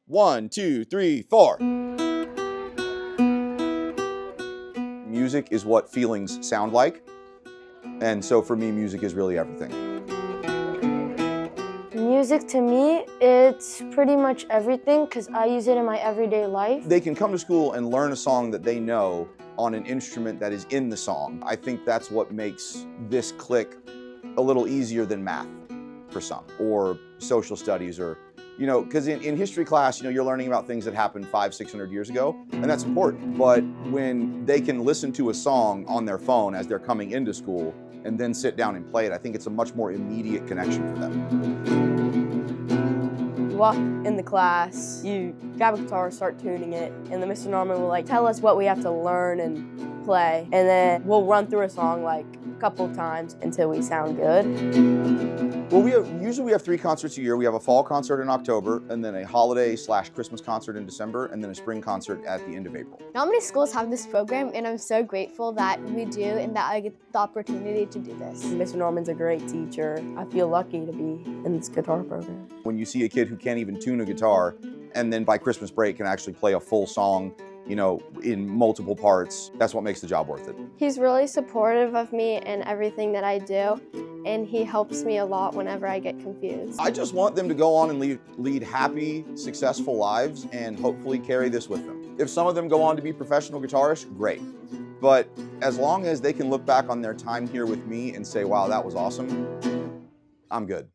1, 2, 3, 4. Music is what feelings sound like. And so for me, music is really everything. Music to me, it's pretty much everything because I use it in my everyday life. They can come to school and learn a song that they know on an instrument that is in the song. I think that's what makes this clique a little easier than math for some, or social studies, or, because in history class, you're learning about things that happened 500-600 years ago, and that's important. But when they can listen to a song on their phone as they're coming into school and then sit down and play it, I think it's a much more immediate connection for them. You walk in the class, you grab a guitar, start tuning it, and then Mr. Norman will tell us what we have to learn and play, and then we'll run through a song a couple times until we sound good. Well, we have 3 concerts a year. We have a fall concert in October, and then a holiday/Christmas concert in December, and then a spring concert at the end of April. Not many schools have this program, and I'm so grateful that we do and that I get the opportunity to do this. Mr. Norman's a great teacher. I feel lucky to be in this guitar program. When you see a kid who can't even tune a guitar, and then by Christmas break can actually play a full song, in multiple parts, that's what makes the job worth it. He's really supportive of me in everything that I do, and he helps me a lot whenever I get confused. I just want them to go on and lead happy, successful lives and hopefully carry this with them. If some of them go on to be professional guitarists, great. But as long as they can look back on their time here with me and say, wow, that was awesome, I'm good.